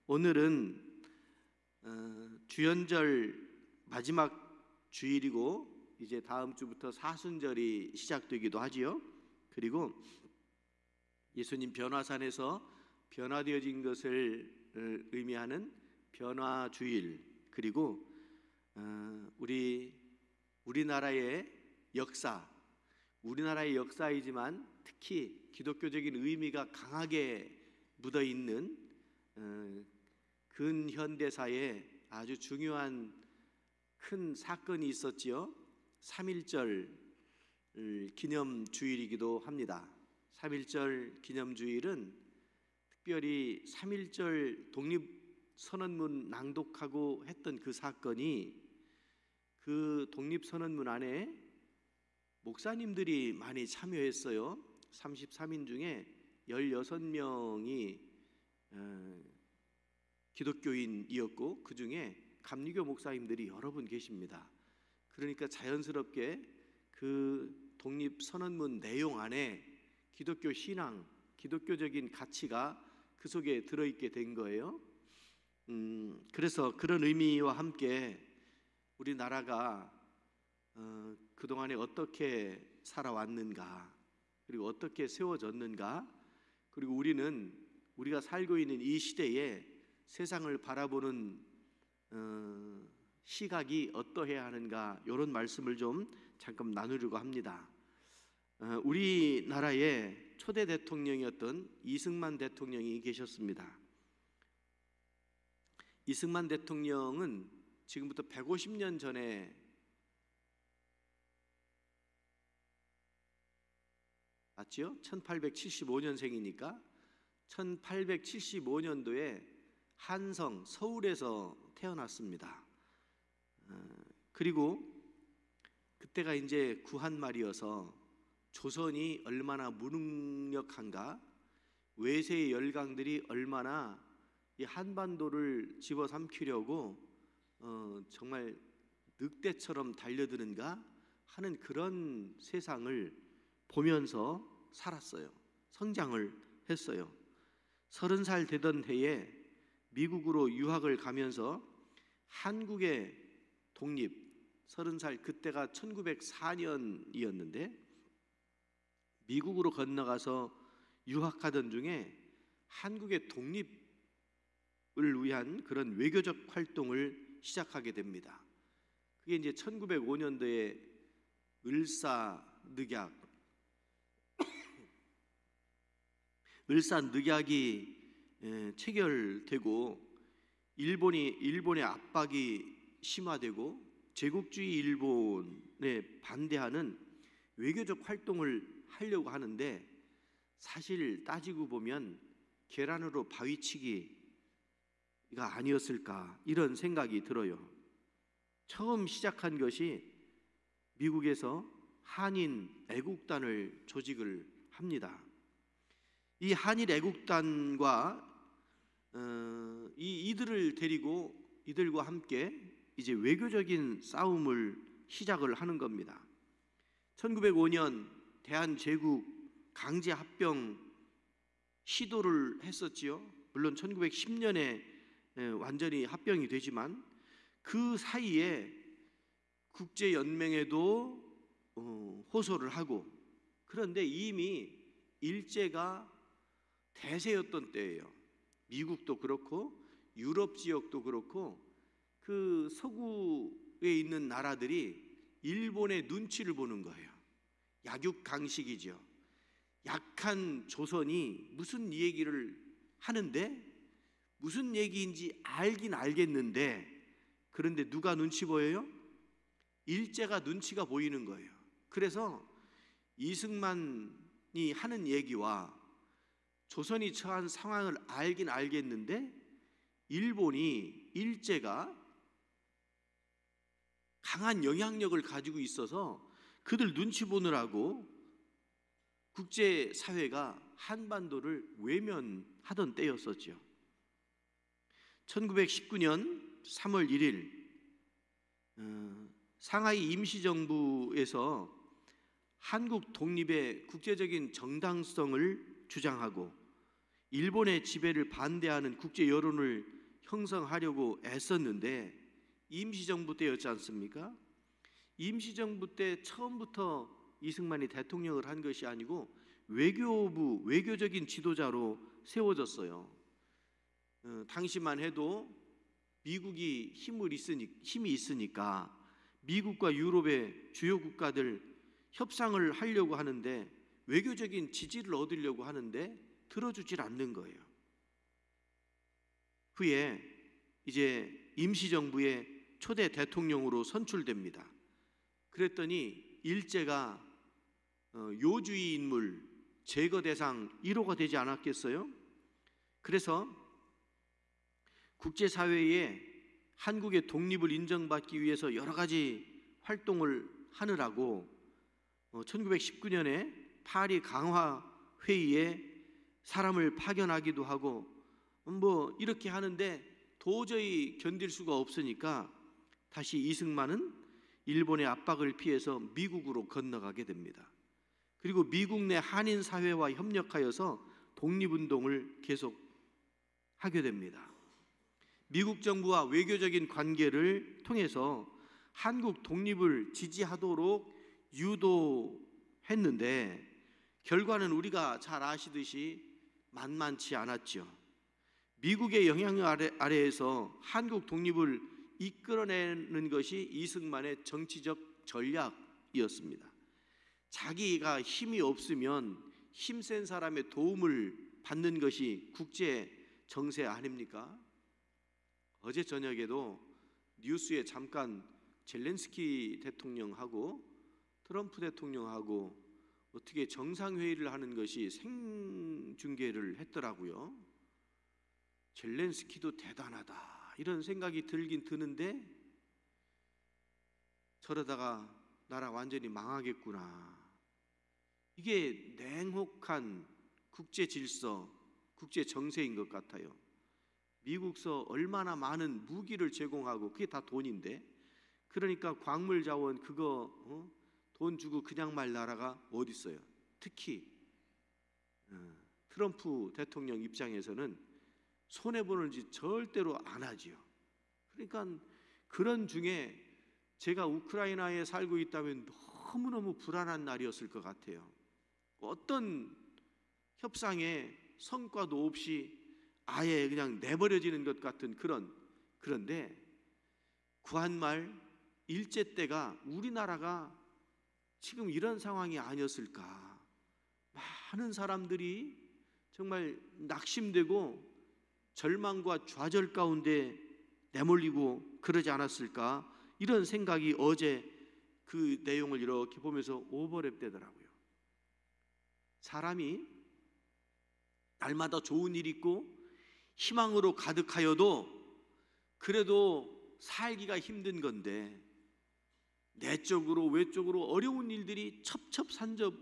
오늘은 주연절 마지막 주일이고 이제 다음 주부터 사순절이 시작되기도 하지요. 그리고 예수님 변화산에서 변화되어진 것을 의미하는 변화주일, 그리고 우리나라의 우리나라의 역사이지만 특히 기독교적인 의미가 강하게 묻어 있는 근현대사에 아주 중요한 큰 사건이 있었지요. 3.1절 기념주일이기도 합니다. 3.1절 기념주일은 특별히 3.1절 독립선언문 낭독하고 했던 그 사건이, 그 독립선언문 안에 목사님들이 많이 참여했어요. 33인 중에 16명이 기독교인이었고 그 중에 감리교 목사님들이 여러 분 계십니다. 그러니까 자연스럽게 그 독립선언문 내용 안에 기독교 신앙, 기독교적인 가치가 그 속에 들어있게 된 거예요. 그래서 그런 의미와 함께 우리나라가 그동안에 어떻게 살아왔는가, 그리고 어떻게 세워졌는가, 그리고 우리가 살고 있는 이 시대에 세상을 바라보는 시각이 어떠해야 하는가, 이런 말씀을 좀 잠깐 나누려고 합니다. 우리나라의 초대 대통령이었던 이승만 대통령이 계셨습니다. 이승만 대통령은 지금부터 150년 전에, 맞죠? 1875년생이니까 1875년도에 한성, 서울에서 태어났습니다. 그리고 그때가 이제 구한말이어서 조선이 얼마나 무능력한가, 외세의 열강들이 얼마나 이 한반도를 집어삼키려고 정말 늑대처럼 달려드는가 하는 그런 세상을 보면서 살았어요. 성장을 했어요. 30살 되던 해에 미국으로 유학을 가면서 한국의 독립, 30살, 그때가 1904년이었는데 미국으로 건너가서 유학하던 중에 한국의 독립을 위한 그런 외교적 활동을 시작하게 됩니다. 그게 이제 1905년도에 을사늑약이 체결되고 일본의 압박이 심화되고 제국주의 일본에 반대하는 외교적 활동을 하려고 하는데, 사실 따지고 보면 계란으로 바위치기가 아니었을까, 이런 생각이 들어요. 처음 시작한 것이 미국에서 한인 애국단을 조직을 합니다. 이 한일 애국단과 이들과 함께 이제 외교적인 싸움을 시작을 하는 겁니다. 1905년 대한제국 강제 합병 시도를 했었지요. 물론 1910년에 완전히 합병이 되지만 그 사이에 국제연맹에도 호소를 하고, 그런데 이미 일제가 대세였던 때예요. 미국도 그렇고 유럽 지역도 그렇고 그 서구에 있는 나라들이 일본의 눈치를 보는 거예요. 약육강식이죠. 약한 조선이 무슨 얘기를 하는데, 무슨 얘기인지 알긴 알겠는데, 그런데 누가 눈치 보여요? 일제가 눈치가 보이는 거예요. 그래서 이승만이 하는 얘기와 조선이 처한 상황을 알긴 알겠는데, 일제가 강한 영향력을 가지고 있어서 그들 눈치 보느라고 국제사회가 한반도를 외면하던 때였었죠. 1919년 3월 1일 상하이 임시정부에서 한국 독립의 국제적인 정당성을 주장하고 일본의 지배를 반대하는 국제 여론을 형성하려고 애썼는데 임시정부 때였지 않습니까? 임시정부 때 처음부터 이승만이 대통령을 한 것이 아니고 외교적인 지도자로 세워졌어요. 당시만 해도 미국이 힘이 있으니까 미국과 유럽의 주요 국가들 협상을 하려고 하는데 외교적인 지지를 얻으려고 하는데 들어주질 않는 거예요. 후에 이제 임시정부의 초대 대통령으로 선출됩니다. 그랬더니 일제가 요주의 인물 제거 대상 1호가 되지 않았겠어요? 그래서 국제사회에 한국의 독립을 인정받기 위해서 여러 가지 활동을 하느라고 1919년에 파리 강화 회의에 사람을 파견하기도 하고 뭐 이렇게 하는데 도저히 견딜 수가 없으니까 다시 이승만은 일본의 압박을 피해서 미국으로 건너가게 됩니다. 그리고 미국 내 한인 사회와 협력하여서 독립운동을 계속 하게 됩니다. 미국 정부와 외교적인 관계를 통해서 한국 독립을 지지하도록 유도했는데 결과는 우리가 잘 아시듯이 만만치 않았죠. 미국의 영향 아래에서 한국 독립을 이끌어내는 것이 이승만의 정치적 전략이었습니다. 자기가 힘이 없으면 힘센 사람의 도움을 받는 것이 국제 정세 아닙니까? 어제 저녁에도 뉴스에 잠깐 젤렌스키 대통령하고 트럼프 대통령하고 어떻게 정상회의를 하는 것이 생중계를 했더라고요. 젤렌스키도 대단하다 이런 생각이 들긴 드는데 저러다가 나라 완전히 망하겠구나. 이게 냉혹한 국제 질서, 국제 정세인 것 같아요. 미국서 얼마나 많은 무기를 제공하고 그게 다 돈인데 그러니까 광물 자원 그거 돈 주고 그냥 말 나라가 어디 있어요? 특히 트럼프 대통령 입장에서는 손해보는 짓 절대로 안 하지요. 그러니까 그런 중에 제가 우크라이나에 살고 있다면 너무너무 불안한 날이었을 것 같아요. 어떤 협상에 성과도 없이 아예 그냥 내버려지는 것 같은 그런데 구한말 일제 때가 우리나라가 지금 이런 상황이 아니었을까. 많은 사람들이 정말 낙심되고 절망과 좌절 가운데 내몰리고 그러지 않았을까. 이런 생각이 어제 그 내용을 이렇게 보면서 오버랩 되더라고요. 사람이 날마다 좋은 일이 있고 희망으로 가득하여도 그래도 살기가 힘든 건데 내적으로 외적으로 어려운 일들이 첩첩산접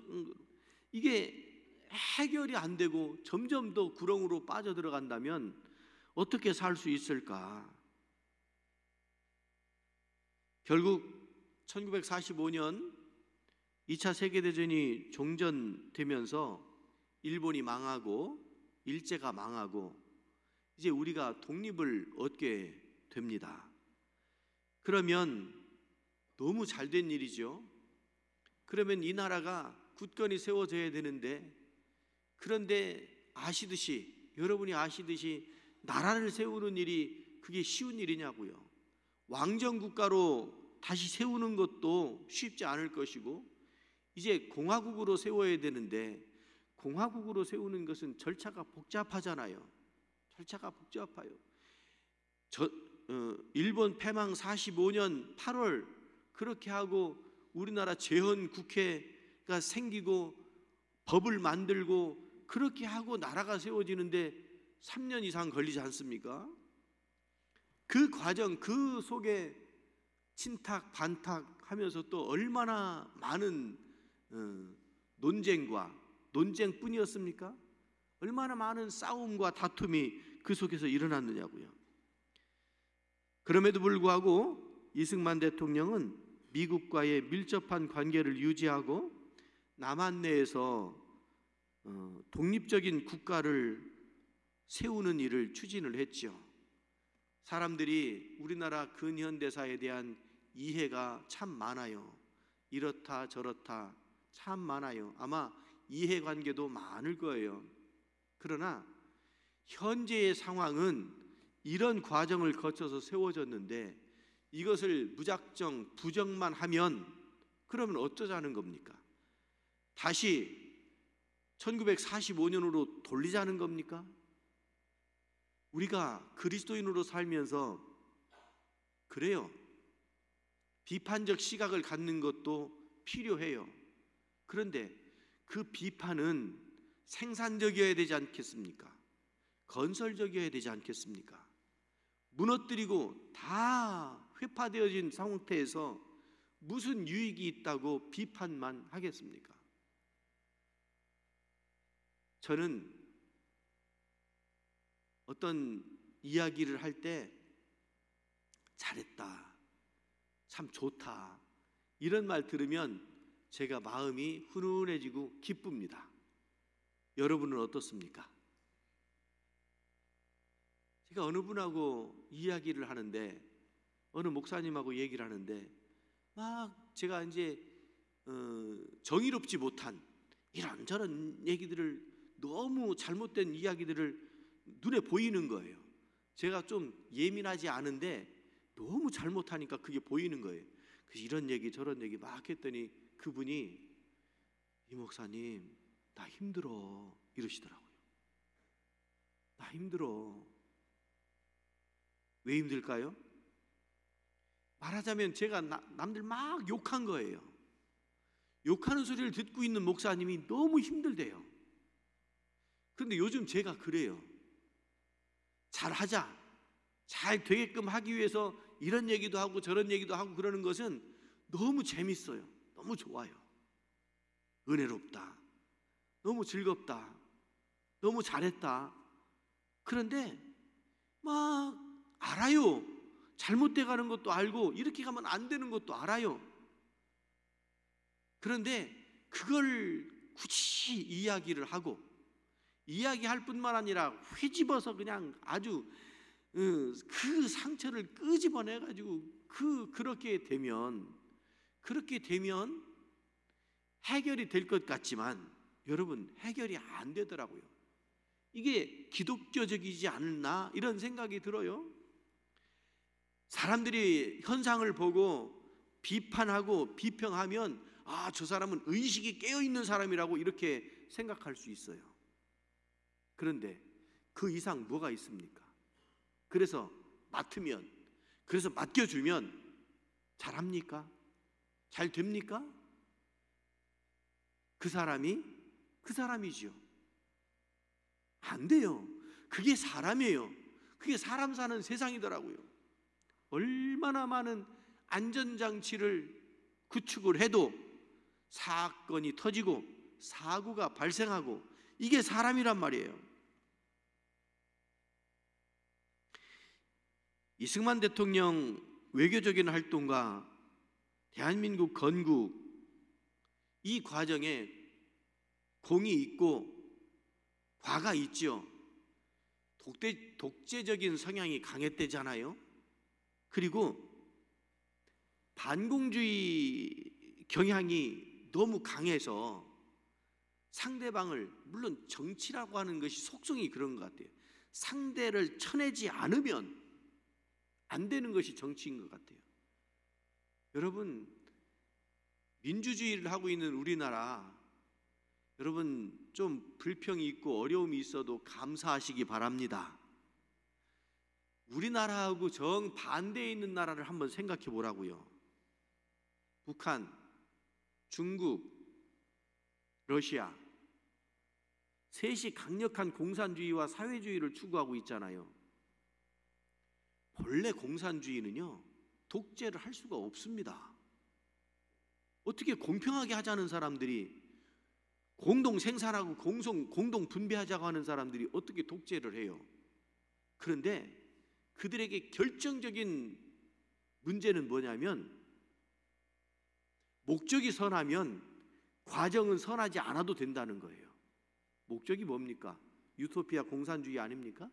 이게 해결이 안 되고 점점 더 구렁으로 빠져들어간다면 어떻게 살 수 있을까? 결국 1945년 2차 세계대전이 종전되면서 일본이 망하고 일제가 망하고 이제 우리가 독립을 얻게 됩니다. 그러면 너무 잘된 일이죠. 그러면 이 나라가 굳건히 세워져야 되는데 그런데 여러분이 아시듯이 나라를 세우는 일이 그게 쉬운 일이냐고요. 왕정국가로 다시 세우는 것도 쉽지 않을 것이고 이제 공화국으로 세워야 되는데 공화국으로 세우는 것은 절차가 복잡하잖아요. 절차가 복잡해요. 일본 패망 45년 8월 그렇게 하고 우리나라 재헌국회가 생기고 법을 만들고 그렇게 하고 나라가 세워지는데 3년 이상 걸리지 않습니까? 그 과정 그 속에 친탁 반탁 하면서 또 얼마나 많은 논쟁뿐이었습니까? 얼마나 많은 싸움과 다툼이 그 속에서 일어났느냐고요. 그럼에도 불구하고 이승만 대통령은 미국과의 밀접한 관계를 유지하고 남한 내에서 독립적인 국가를 세우는 일을 추진을 했죠. 사람들이 우리나라 근현대사에 대한 이해가 참 많아요. 이렇다 저렇다 참 많아요. 아마 이해관계도 많을 거예요. 그러나 현재의 상황은 이런 과정을 거쳐서 세워졌는데 이것을 무작정 부정만 하면 그러면 어쩌자는 겁니까? 다시 1945년으로 돌리자는 겁니까? 우리가 그리스도인으로 살면서 그래요. 비판적 시각을 갖는 것도 필요해요. 그런데 그 비판은 생산적이어야 되지 않겠습니까? 건설적이어야 되지 않겠습니까? 무너뜨리고 다 회파되어진 상태에서 무슨 유익이 있다고 비판만 하겠습니까? 저는 어떤 이야기를 할 때 잘했다, 참 좋다 이런 말 들으면 제가 마음이 훈훈해지고 기쁩니다. 여러분은 어떻습니까? 제가 어느 분하고 이야기를 하는데 어느 목사님하고 얘기를 하는데 막 제가 이제 정의롭지 못한 이런저런 얘기들을 너무 잘못된 이야기들을 눈에 보이는 거예요. 제가 좀 예민하지 않은데 너무 잘못하니까 그게 보이는 거예요. 그래서 이런 얘기 저런 얘기 막 했더니 그분이 이 목사님 나 힘들어 이러시더라고요. 나 힘들어. 왜 힘들까요? 말하자면 제가 남들 막 욕한 거예요. 욕하는 소리를 듣고 있는 목사님이 너무 힘들대요. 그런데 요즘 제가 그래요. 잘하자, 잘 되게끔 하기 위해서 이런 얘기도 하고 저런 얘기도 하고 그러는 것은 너무 재밌어요. 너무 좋아요. 은혜롭다. 너무 즐겁다. 너무 잘했다. 그런데 막 알아요. 잘못돼 가는 것도 알고 이렇게 가면 안 되는 것도 알아요. 그런데 그걸 굳이 이야기를 하고 이야기할 뿐만 아니라 휘집어서 그냥 아주 그 상처를 끄집어내 가지고 그렇게 되면 해결이 될 것 같지만 여러분 해결이 안 되더라고요. 이게 기독교적이지 않나 이런 생각이 들어요. 사람들이 현상을 보고 비판하고 비평하면 아, 저 사람은 의식이 깨어 있는 사람이라고 이렇게 생각할 수 있어요. 그런데 그 이상 뭐가 있습니까? 그래서 맡겨주면 잘합니까? 잘 됩니까? 그 사람이지요. 안 돼요. 그게 사람이에요. 그게 사람 사는 세상이더라고요. 얼마나 많은 안전장치를 구축을 해도 사건이 터지고 사고가 발생하고 이게 사람이란 말이에요. 이승만 대통령 외교적인 활동과 대한민국 건국 이 과정에 공이 있고 과가 있죠. 독재적인 성향이 강했대잖아요. 그리고 반공주의 경향이 너무 강해서 상대방을 물론 정치라고 하는 것이 속성이 그런 것 같아요. 상대를 쳐내지 않으면 안 되는 것이 정치인 것 같아요. 여러분 민주주의를 하고 있는 우리나라 여러분 좀 불평이 있고 어려움이 있어도 감사하시기 바랍니다. 우리나라하고 정반대에 있는 나라를 한번 생각해 보라고요. 북한, 중국, 러시아 셋이 강력한 공산주의와 사회주의를 추구하고 있잖아요. 본래 공산주의는요 독재를 할 수가 없습니다. 어떻게 공평하게 하자는 사람들이 공동 생산하고 공동 분배하자고 하는 사람들이 어떻게 독재를 해요? 그런데 그들에게 결정적인 문제는 뭐냐면 목적이 선하면 과정은 선하지 않아도 된다는 거예요. 목적이 뭡니까? 유토피아 공산주의 아닙니까?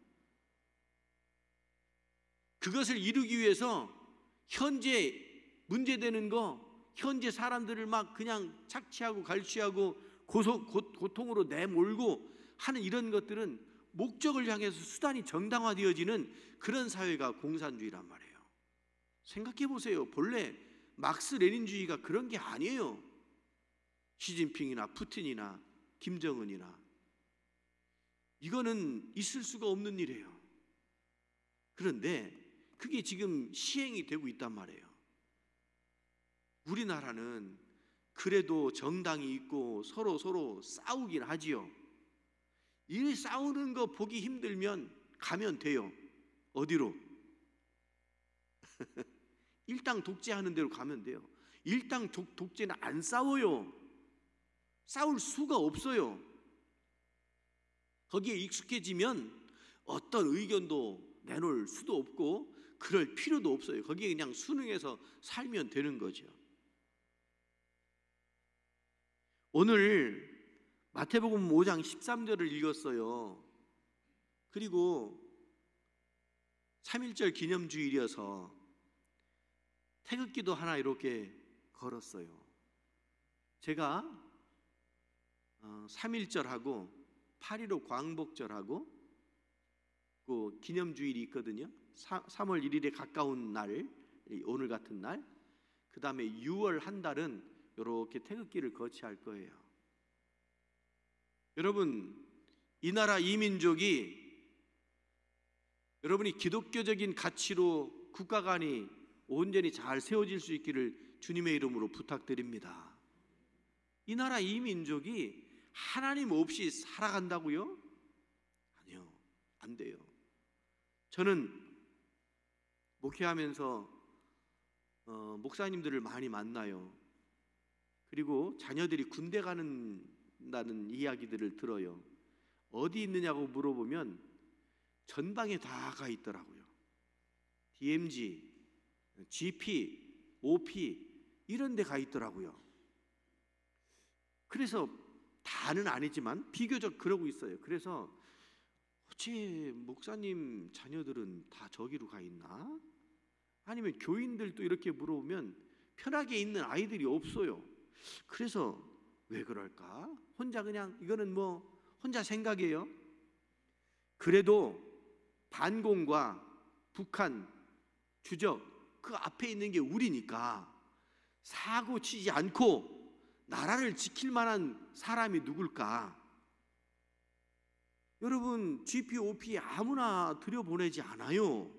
그것을 이루기 위해서 현재 문제되는 거, 현재 사람들을 막 그냥 착취하고 갈취하고 고통으로 내몰고 하는 이런 것들은 목적을 향해서 수단이 정당화되어지는 그런 사회가 공산주의란 말이에요. 생각해 보세요. 본래 막스 레닌주의가 그런 게 아니에요. 시진핑이나 푸틴이나 김정은이나. 이거는 있을 수가 없는 일이에요. 그런데 그게 지금 시행이 되고 있단 말이에요. 우리나라는 그래도 정당이 있고 서로 싸우긴 하지요. 이 싸우는 거 보기 힘들면 가면 돼요. 어디로? 일당 독재하는 데로 가면 돼요. 일당 독재는 안 싸워요. 싸울 수가 없어요. 거기에 익숙해지면 어떤 의견도 내놓을 수도 없고 그럴 필요도 없어요. 거기에 그냥 순응해서 살면 되는 거죠. 오늘 마태복음 5장 13절을 읽었어요. 그리고 3.1절 기념주일이어서 태극기도 하나 이렇게 걸었어요. 제가 3.1절하고 8.15 광복절하고 그 기념주일이 있거든요. 3월 1일에 가까운 날, 오늘 같은 날, 그 다음에 6월 한 달은 이렇게 태극기를 거치할 거예요. 여러분, 이 나라 이 민족이 여러분이 기독교적인 가치로 국가관이 온전히 잘 세워질 수 있기를 주님의 이름으로 부탁드립니다. 이 나라 이 민족이 하나님 없이 살아간다고요? 아니요, 안 돼요. 저는 목회하면서 목사님들을 많이 만나요. 그리고 자녀들이 군대 간다는 이야기들을 들어요. 어디 있느냐고 물어보면 전방에 다 가 있더라고요. DMZ, GP, OP 이런 데 가 있더라고요. 그래서 다는 아니지만 비교적 그러고 있어요. 그래서 어째 목사님 자녀들은 다 저기로 가 있나? 아니면 교인들도 이렇게 물어보면 편하게 있는 아이들이 없어요. 그래서 왜 그럴까? 혼자 그냥 이거는 뭐 혼자 생각이에요. 그래도 반공과 북한, 주적 그 앞에 있는 게 우리니까 사고 치지 않고 나라를 지킬 만한 사람이 누굴까? 여러분, GP, OP 아무나 들여보내지 않아요.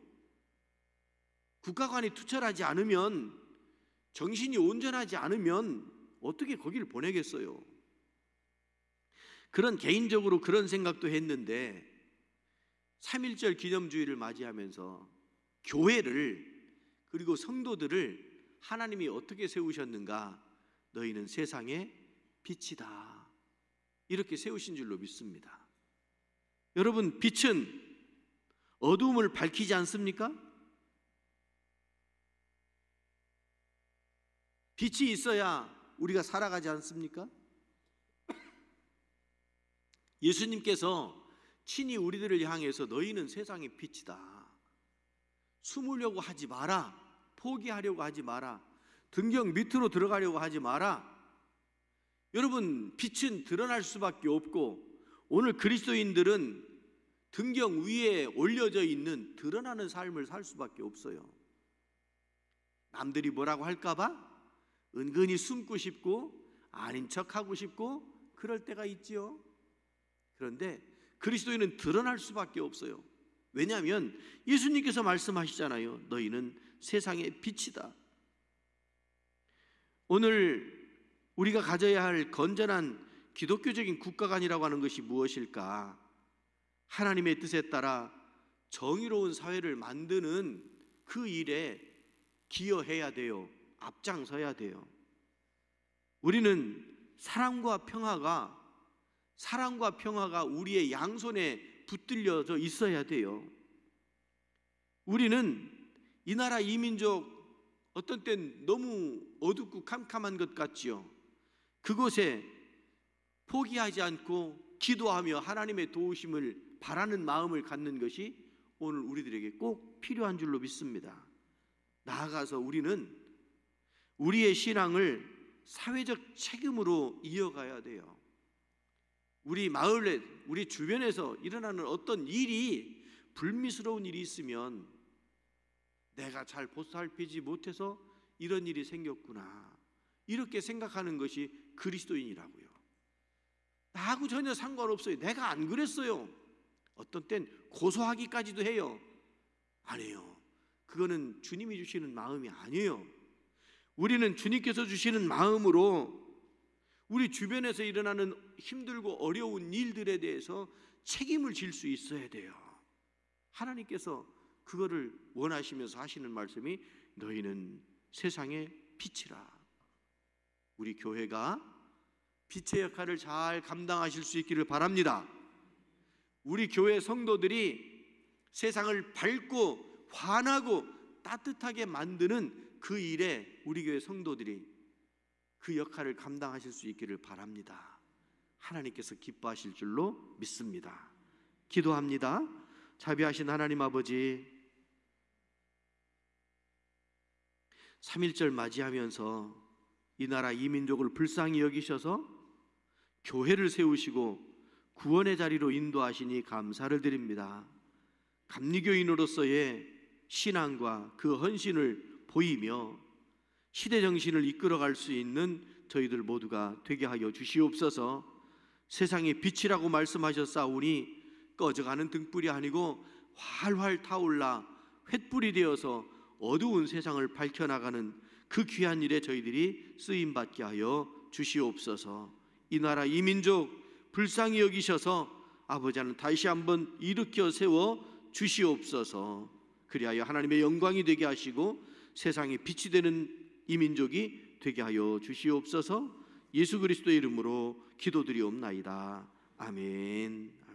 국가관이 투철하지 않으면, 정신이 온전하지 않으면 어떻게 거기를 보내겠어요? 그런 개인적으로 그런 생각도 했는데 3.1절 기념주의를 맞이하면서 교회를 그리고 성도들을 하나님이 어떻게 세우셨는가? 너희는 세상의 빛이다. 이렇게 세우신 줄로 믿습니다. 여러분, 빛은 어두움을 밝히지 않습니까? 빛이 있어야 우리가 살아가지 않습니까? 예수님께서 친히 우리들을 향해서 너희는 세상의 빛이다. 숨으려고 하지 마라. 포기하려고 하지 마라. 등경 밑으로 들어가려고 하지 마라. 여러분, 빛은 드러날 수밖에 없고 오늘 그리스도인들은 등경 위에 올려져 있는 드러나는 삶을 살 수밖에 없어요. 남들이 뭐라고 할까봐 은근히 숨고 싶고 아닌 척하고 싶고 그럴 때가 있지요. 그런데 그리스도인은 드러날 수밖에 없어요. 왜냐하면 예수님께서 말씀하시잖아요. 너희는 세상의 빛이다. 오늘 우리가 가져야 할 건전한 기독교적인 국가관이라고 하는 것이 무엇일까? 하나님의 뜻에 따라 정의로운 사회를 만드는 그 일에 기여해야 돼요. 앞장서야 돼요. 우리는 사랑과 평화가 우리의 양손에 붙들려져 있어야 돼요. 우리는 이 나라 이 민족 어떤 땐 너무 어둡고 캄캄한 것 같지요. 그곳에 포기하지 않고 기도하며 하나님의 도우심을 바라는 마음을 갖는 것이 오늘 우리들에게 꼭 필요한 줄로 믿습니다. 나아가서 우리는 우리의 신앙을 사회적 책임으로 이어가야 돼요. 우리 마을에, 우리 주변에서 일어나는 어떤 일이, 불미스러운 일이 있으면 내가 잘 보살피지 못해서 이런 일이 생겼구나, 이렇게 생각하는 것이 그리스도인이라고요. 나하고 전혀 상관없어요. 내가 안 그랬어요. 어떤 땐 고소하기까지도 해요. 아니에요. 그거는 주님이 주시는 마음이 아니에요. 우리는 주님께서 주시는 마음으로 우리 주변에서 일어나는 힘들고 어려운 일들에 대해서 책임을 질 수 있어야 돼요. 하나님께서 그거를 원하시면서 하시는 말씀이 너희는 세상의 빛이라. 우리 교회가 빛의 역할을 잘 감당하실 수 있기를 바랍니다. 우리 교회 성도들이 세상을 밝고 환하고 따뜻하게 만드는 그 일에 우리 교회 성도들이 그 역할을 감당하실 수 있기를 바랍니다. 하나님께서 기뻐하실 줄로 믿습니다. 기도합니다. 자비하신 하나님 아버지, 3.1절 맞이하면서 이 나라 이 민족을 불쌍히 여기셔서 교회를 세우시고 구원의 자리로 인도하시니 감사를 드립니다. 감리교인으로서의 신앙과 그 헌신을 보이며 시대 정신을 이끌어갈 수 있는 저희들 모두가 되게 하여 주시옵소서. 세상의 빛이라고 말씀하셨사오니 꺼져가는 등불이 아니고 활활 타올라 횃불이 되어서 어두운 세상을 밝혀나가는 그 귀한 일에 저희들이 쓰임받게 하여 주시옵소서. 이 나라 이 민족 불쌍히 여기셔서 아버지 하나님 다시 한번 일으켜 세워 주시옵소서. 그리하여 하나님의 영광이 되게 하시고 세상에 빛이 되는 이 민족이 되게 하여 주시옵소서. 예수 그리스도의 이름으로 기도드리옵나이다. 아멘.